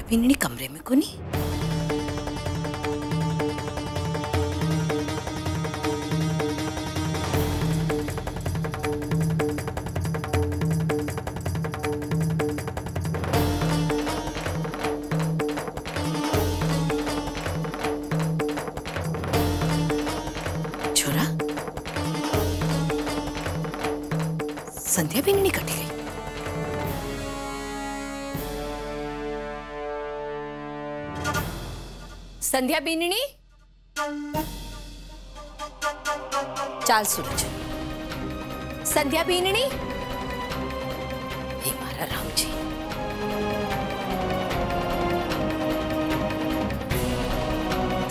बिन्नी कमरे में को नहीं। छोरा संध्या बिन्नी कटी गई। संध्या बीननी, चाल सूरज। संध्या बीननी, हे मारा राम जी।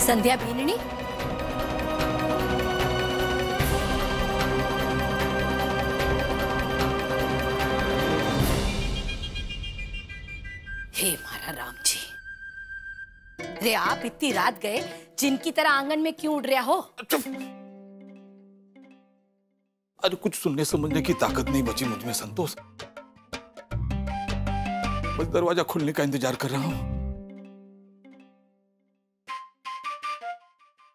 संध्या बीननी, हे मारा राम जी। अरे आप इतनी रात गए जिनकी तरह आंगन में क्यों उड़ रहा हो? अरे कुछ सुनने समझने की ताकत नहीं बची मुझ में संतोष। बस दरवाजा खुलने का इंतजार कर रहा हूं।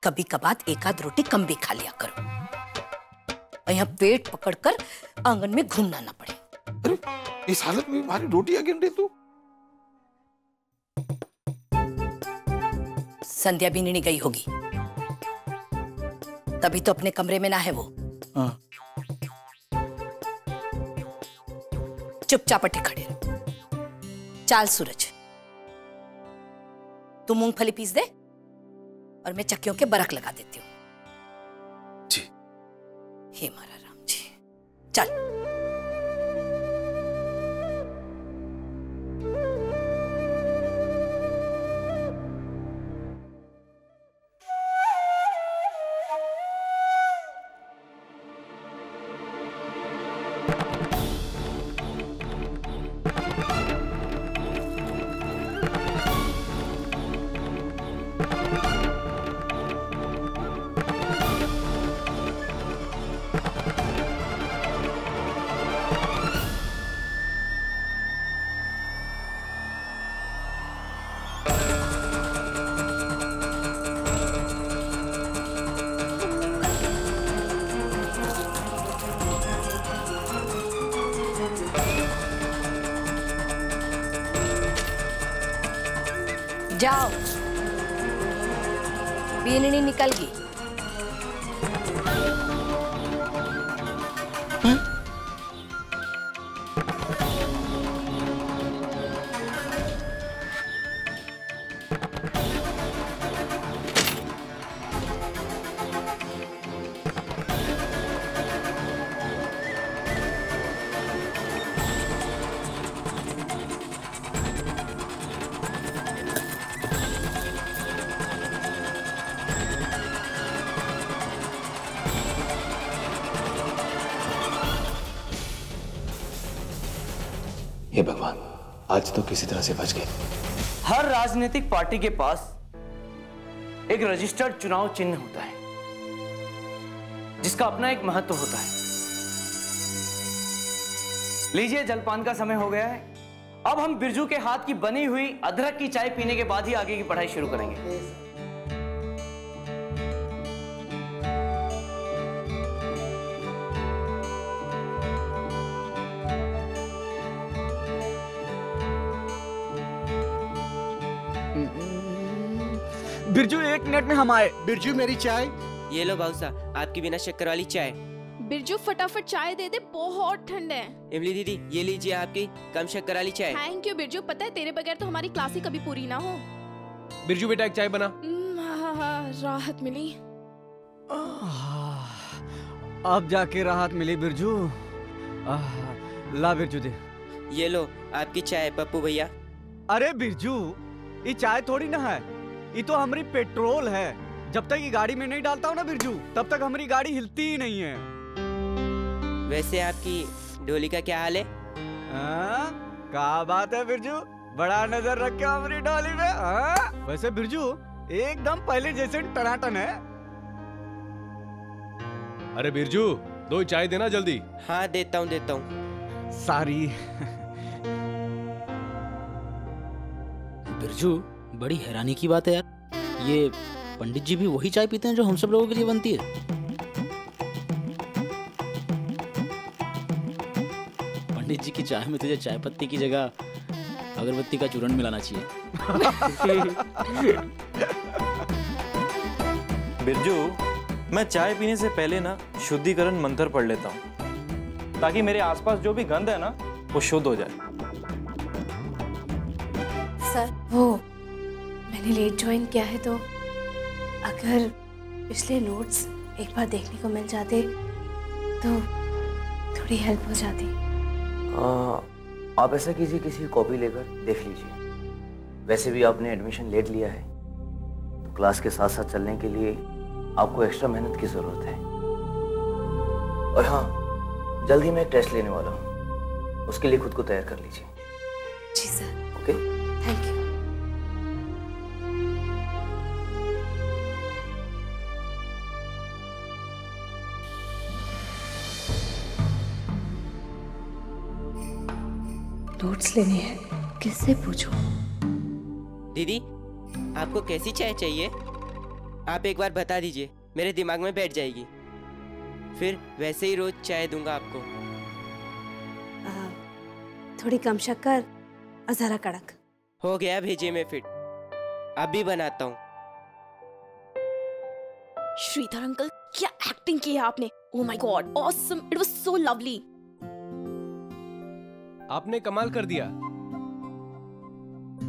कभी कभार एक आध रोटी कम भी खा लिया करो, यहाँ पेट पकड़कर आंगन में घूमना ना पड़े। अरे इस हालत में हमारी रोटियां गिन रही तू? संध्या बीननी गई होगी, तभी तो अपने कमरे में ना है वो। हाँ। चुपचाप अटे खड़े रहो। चाल सूरज, तू मूंगफली पीस दे और मैं चक्कियों के बरक लगा देती हूँ। जी। हे मारा राम जी, चल। जाओ, बीननी निकल गई। हे भगवान, आज तो किसी तरह से बच गए। हर राजनीतिक पार्टी के पास एक रजिस्टर्ड चुनाव चिन्ह होता है जिसका अपना एक महत्व होता है। लीजिए, जलपान का समय हो गया है। अब हम बिरजू के हाथ की बनी हुई अदरक की चाय पीने के बाद ही आगे की पढ़ाई शुरू करेंगे। बिरजू, 1 मिनट में हम आए। बिरजू, मेरी चाय। ये लो बाबू साहब, आपकी बिना शक्कर वाली चाय। बिरजू, फटाफट चाय दे दे, बहुत ठंड है। इमली दीदी, ये लीजिए आपकी कम शक्कर वाली चाय। थैंक यू बिरजू, पता है तेरे बगैर तो हमारी क्लास ही कभी पूरी ना हो। बिरजू बेटा, एक चाय बना। राहत मिली। अब जाके राहत मिली बिरजू। ला बिरजू दे। ये लो आपकी चाय पप्पू भैया। अरे बिरजू, ये चाय थोड़ी ना है, ये तो हमारी पेट्रोल है। जब तक ये गाड़ी में नहीं डालता हूँ ना बिरजू, तब तक हमारी गाड़ी हिलती ही नहीं है। वैसे आपकी डोली का क्या हाल है? क्या बात है बिरजू, बड़ा नजर रखे हमारी डोली में। वैसे बिरजू एकदम पहले जैसे टनाटन है। अरे बिरजू, 2 चाय देना जल्दी। हाँ देता हूँ। सारी बिरजू, बड़ी हैरानी की बात है यार, ये पंडित जी भी वही चाय पीते हैं जो हम सब लोगों के लिए बनती है। पंडित जी की चाय में तुझे चाय पत्ती की जगह अगरबत्ती का चूर्ण मिलाना चाहिए। बिरजू, मैं चाय पीने से पहले ना शुद्धिकरण मंत्र पढ़ लेता हूँ, ताकि मेरे आसपास जो भी गंध है ना वो शुद्ध हो जाए। सर, वो मैंने लेट ज्वाइन किया है, तो अगर पिछले नोट्स एक बार देखने को मिल जाते तो थोड़ी हेल्प हो जाती। आप ऐसा कीजिए, किसी कॉपी लेकर देख लीजिए। वैसे भी आपने एडमिशन लेट लिया है, तो क्लास के साथ साथ चलने के लिए आपको एक्स्ट्रा मेहनत की ज़रूरत है। और हाँ, जल्दी मैं टेस्ट लेने वाला हूँ, उसके लिए खुद को तैयार कर लीजिए। जी sir. Okay, thank you. Notes लेने हैं, किससे पूछूं? दीदी, आपको कैसी चाय चाहिए? आप एक बार बता दीजिए, मेरे दिमाग में बैठ जाएगी। फिर वैसे ही रोज चाय दूंगा आपको। थोड़ी कम शक्कर और जरा कड़क। हो गया, भेजिए मैं फिट। अभी बनाता हूँ। श्रीधर अंकल, क्या एक्टिंग की है आपने! Oh my God, awesome, it was so lovely. आपने कमाल कर दिया।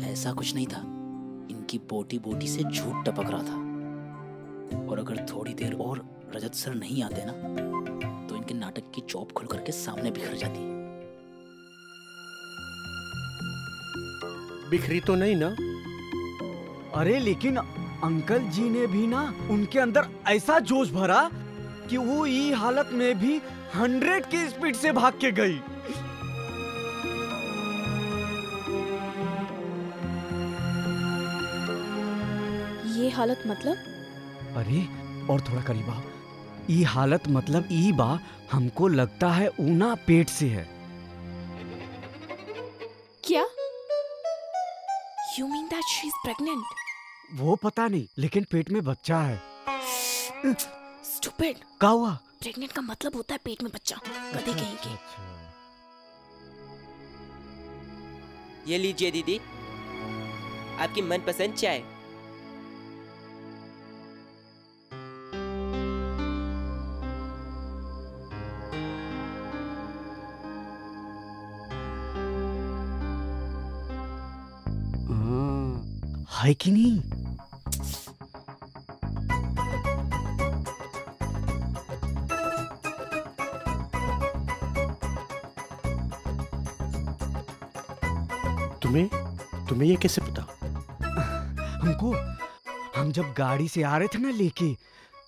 ऐसा कुछ नहीं था, इनकी बोटी बोटी से झूठ टपक रहा था। और अगर थोड़ी देर और रजत सर नहीं आते ना, तो इनके नाटक की चौप खुल करके सामने बिखर जाती। बिखरी तो नहीं ना? अरे लेकिन अंकल जी ने भी ना उनके अंदर ऐसा जोश भरा कि वो ई हालत में भी 100 की स्पीड से भाग के गई। ये हालत मतलब? अरे और थोड़ा करीब आओ। ई हालत मतलब ई बा, हमको लगता है ऊना पेट से है। क्या? You mean that she's pregnant? वो पता नहीं, लेकिन पेट में बच्चा है। Stupid. क्या हुआ? प्रेग्नेंट का मतलब होता है पेट में बच्चा। गधे कहीं के। ये लीजिए दीदी, आपकी मनपसंद चाय। है कि नहीं? तुम्हें ये कैसे पता? हमको, हम जब गाड़ी से आ रहे थे ना लेके,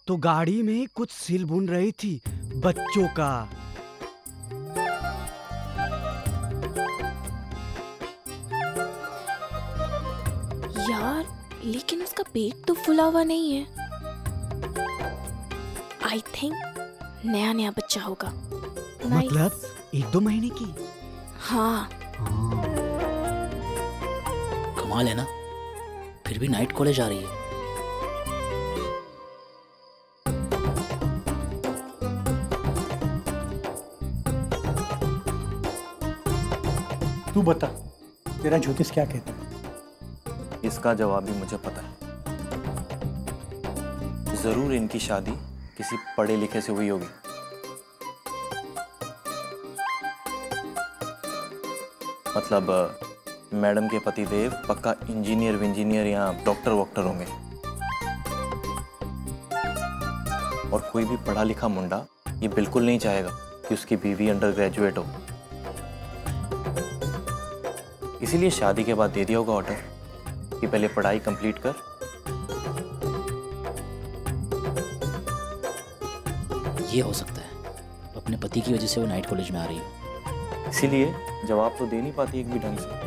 तो गाड़ी में कुछ सिल बुन रही थी बच्चों का। यार, लेकिन उसका पेट तो फुला हुआ नहीं है। आई थिंक नया नया बच्चा होगा। मतलब 1-2 महीने की? हाँ। कमाल है ना, फिर भी नाइट कॉलेज आ रही है। तू बता, तेरा ज्योतिष क्या कहता है? इसका जवाब भी मुझे पता है। जरूर इनकी शादी किसी पढ़े लिखे से हुई होगी। मतलब मैडम के पतिदेव पक्का इंजीनियर या डॉक्टर वॉक्टर होंगे। और कोई भी पढ़ा लिखा मुंडा ये बिल्कुल नहीं चाहेगा कि उसकी बीवी अंडर ग्रेजुएट हो। इसीलिए शादी के बाद दे दिया होगा ऑर्डर कि पहले पढ़ाई कंप्लीट कर। ये हो सकता है अपने पति की वजह से वो नाइट कॉलेज में आ रही हो। इसीलिए जवाब तो दे नहीं पाती एक भी ढंग से।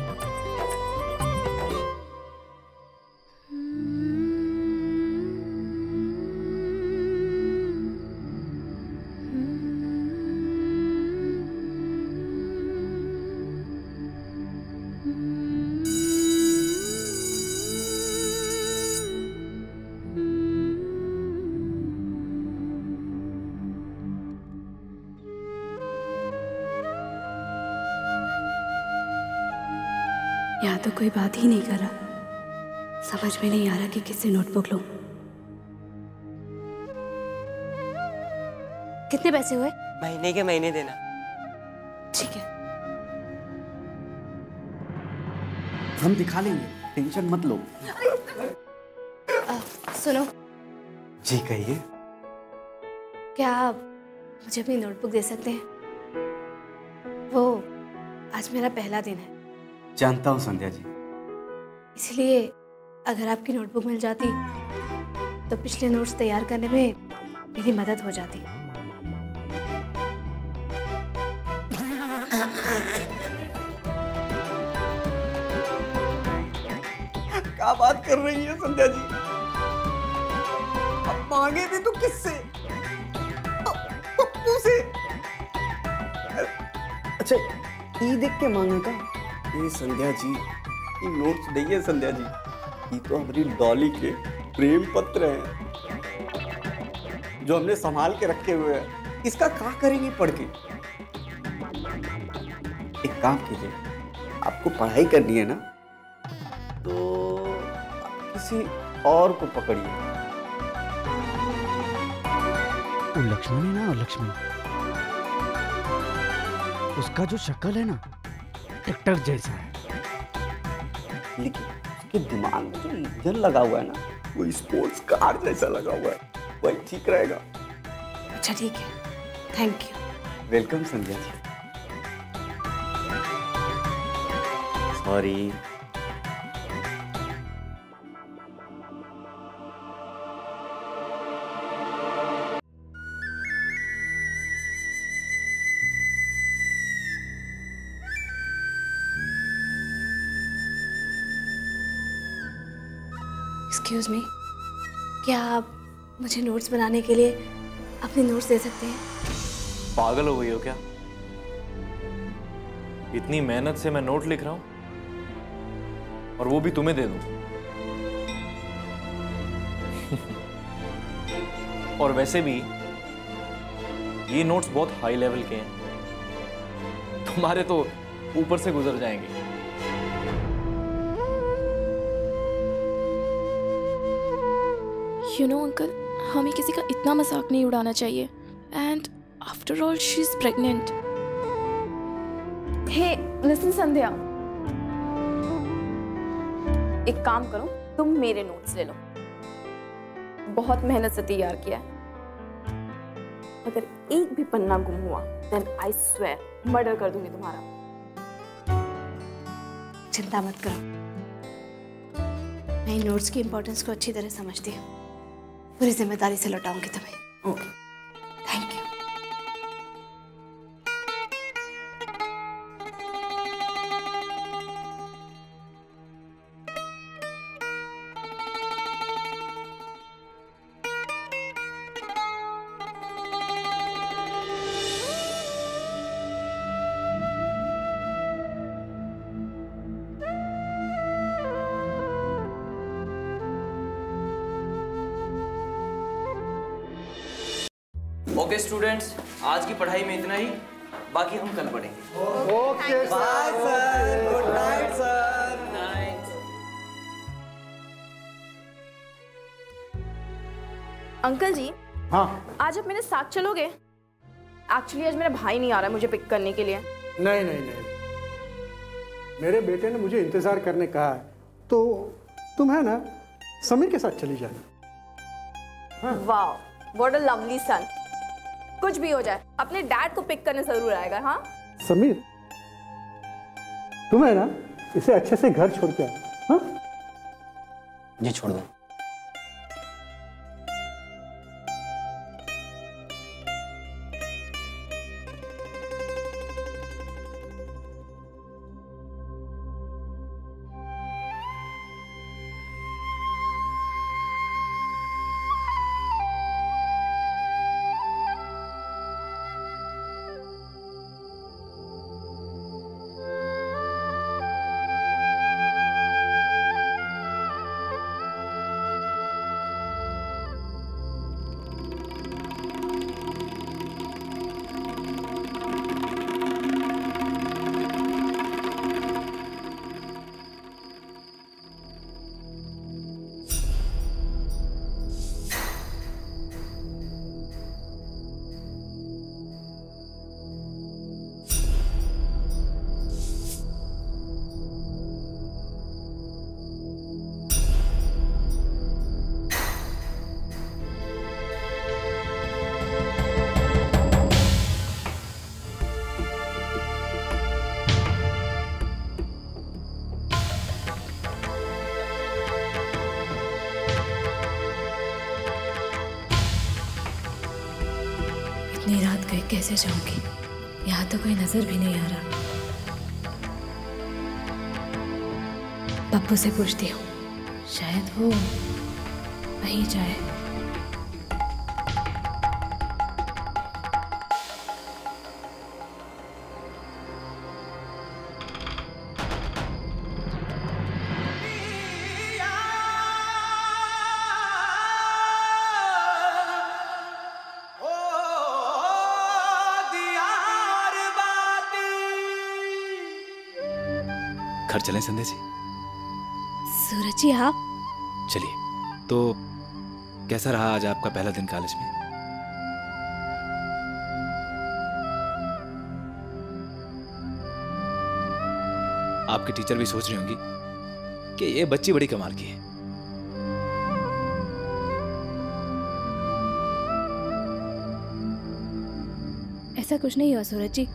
या तो कोई बात ही नहीं कर रहा, समझ में नहीं आ रहा कि किससे नोटबुक लूं। कितने पैसे हुए? महीने के महीने देना। ठीक है। हम दिखा लेंगे, टेंशन मत लो। सुनो, जी कहिए। क्या आप मुझे अपनी नोटबुक दे सकते हैं? वो आज मेरा पहला दिन है, जानता हूँ संध्या जी। इसलिए अगर आपकी नोटबुक मिल जाती तो पिछले नोट्स तैयार करने में मेरी मदद हो जाती। क्या बात कर रही है संध्या जी? अब मांगे भी तो किससे? पप्पू से। अच्छा, ये देख के मांगेगा? ये संध्या जी, ये नोट्स नहीं है संध्या जी, ये तो हमारी डॉली के प्रेम पत्र हैं जो हमने संभाल के रखे हुए हैं। इसका क्या करेंगे पढ़ के? एक काम कीजिए, आपको पढ़ाई करनी है ना, तो किसी और को पकड़िए। वो लक्ष्मण है ना, लक्ष्मण, उसका जो शक्ल है ना ट्रैक्टर जैसा है, लेकिन उसके दिमाग में जो इंजन लगा हुआ है ना, वो स्पोर्ट्स कार जैसा लगा हुआ है, वही ठीक रहेगा। अच्छा ठीक है, thank you. Welcome Sandhya ji. Sorry. Excuse me, क्या आप मुझे नोट्स बनाने के लिए अपने नोट्स दे सकते हैं? पागल हो गई हो क्या? इतनी मेहनत से मैं नोट लिख रहा हूं और वो भी तुम्हें दे दूं? और वैसे भी ये नोट्स बहुत हाई लेवल के हैं, तुम्हारे तो ऊपर से गुजर जाएंगे। यू नो अंकल, हमें किसी का इतना मजाक नहीं उड़ाना चाहिए। And after all she is pregnant. Hey listen Sandhya, एक काम करो, तुम मेरे नोट्स ले लो, बहुत मेहनत से तैयार किया है। अगर एक भी पन्ना गुम हुआ देन आई स्वेयर मर्डर कर दूंगी तुम्हारा। चिंता मत करो, मैं इन नोट्स की इंपॉर्टेंस को अच्छी तरह समझती हूँ, पूरी जिम्मेदारी से लौटाऊंगी तुम्हें। Okay, thank you. Okay students, आज की पढ़ाई में इतना ही, बाकी हम कल पढ़ेंगे। Okay bye sir, good night sir. Uncle ji, हाँ आज आप मेरे साथ चलोगे? एक्चुअली आज मेरा भाई नहीं आ रहा है मुझे पिक करने के लिए। नहीं नहीं नहीं, मेरे बेटे ने मुझे इंतजार करने कहा है, तो तुम है ना समीर के साथ चली जाना। हाँ। वाह, व्हाट अ लवली सन। कुछ भी हो जाए अपने डैड को पिक करने जरूर आएगा। हाँ समीर, तुम है ना इसे अच्छे से घर छोड़ के आना। हाँ जी छोड़ दो। फेंक कैसे जाऊंगी? यहाँ तो कोई नजर भी नहीं आ रहा। पप्पू से पूछती हूँ, शायद वो वहीं जाए। घर चलें संध्या जी? सूरज जी आप? चलिए। तो कैसा रहा आज आपका पहला दिन कॉलेज में? आपके टीचर भी सोच रही होंगी कि ये बच्ची बड़ी कमाल की है। ऐसा कुछ नहीं हुआ सूरज जी,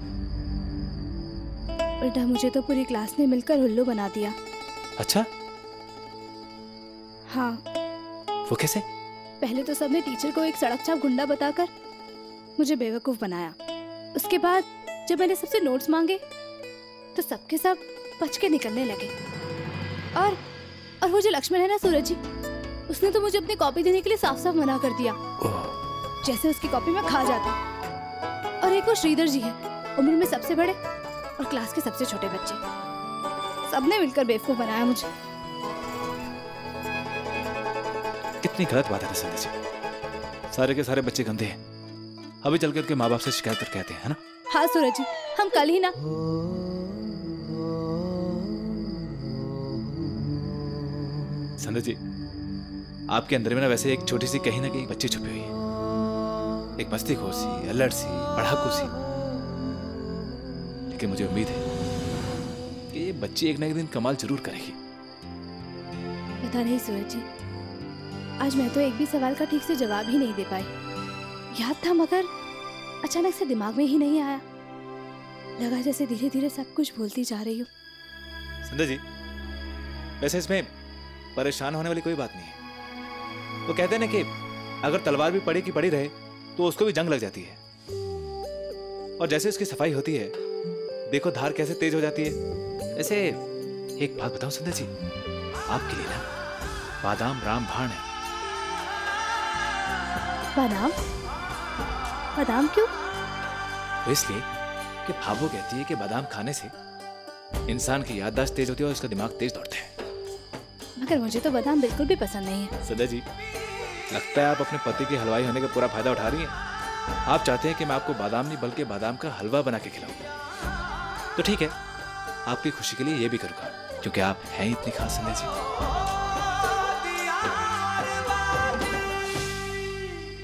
उल्टा मुझे तो पूरी क्लास ने मिलकर उल्लू बना दिया। अच्छा, हाँ। वो कैसे? पहले तो सबने टीचर को एक सड़क छाप गुंडा बताकर मुझे बेवकूफ बनाया। उसके बाद जब मैंने सबसे नोट्स मांगे तो सबके सब बच के निकलने लगे। और वो जो लक्ष्मण है ना सूरज जी, उसने तो मुझे अपनी कॉपी देने के लिए साफ साफ मना कर दिया, जैसे उसकी कॉपी में खा जाता। और एक वो श्रीधर जी है, उम्र में सबसे बड़े और क्लास के सबसे छोटे बच्चे। सबने मिलकर बेवकूफ बनाया मुझे। कितनी गलत बात है संध्या जी। सारे के सारे बच्चे गंदे हैं। अभी चल के माँ बाप से शिकायत करके आते हैं, है ना? हाँ सूरज जी, हम कल ही ना। संध्या जी, आपके अंदर में ना वैसे एक छोटी सी कहीं ना कहीं बच्ची छुपी हुई है। एक मस्तीखोर सी, अल्लड़ सी, पढ़ाकू सी। लेकिन मुझे उम्मीद है कि ये बच्ची एक ना एक दिन कमाल जरूर करेगी। पता नहीं सूरज जी, आज मैं तो एक भी सवाल का ठीक से जवाब ही नहीं दे पाई। याद था मगर अचानक से दिमाग में ही नहीं आया। लगा जैसे धीरे धीरे सब कुछ भूलती जा रही हूँ। संध्या जी, वैसे इसमें परेशान होने वाली कोई बात नहीं है। वो कहते हैं ना कि अगर तलवार भी पड़ी की पड़ी रहे तो उसको भी जंग लग जाती है। और जैसे उसकी सफाई होती है, देखो धार कैसे तेज हो जाती है। वैसे एक बात बताऊं संध्या जी, आपके लिए ना बादाम रामबाण है। बादाम? बादाम क्यों? तो इसलिए कि भाभो कहती है कि बादाम खाने से इंसान की याददाश्त तेज होती है और उसका दिमाग तेज दौड़ता है। मगर मुझे तो बादाम बिल्कुल भी पसंद नहीं है। संध्या जी, लगता है आप अपने पति के हलवाई होने का पूरा फायदा उठा रही हैं। आप चाहते हैं कि मैं आपको बादाम नहीं बल्कि बादाम का हलवा बना के खिलाऊं। तो ठीक है, आपकी खुशी के लिए ये भी करूंगा, क्योंकि आप हैं ही इतनी खास संध्या जी।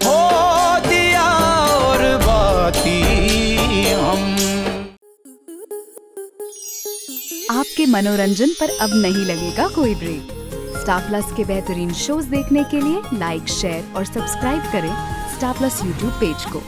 हो दिया और बाती हम। आपके मनोरंजन पर अब नहीं लगेगा कोई ब्रेक। स्टार प्लस के बेहतरीन शोज देखने के लिए लाइक, शेयर और सब्सक्राइब करें स्टार प्लस यूट्यूब पेज को।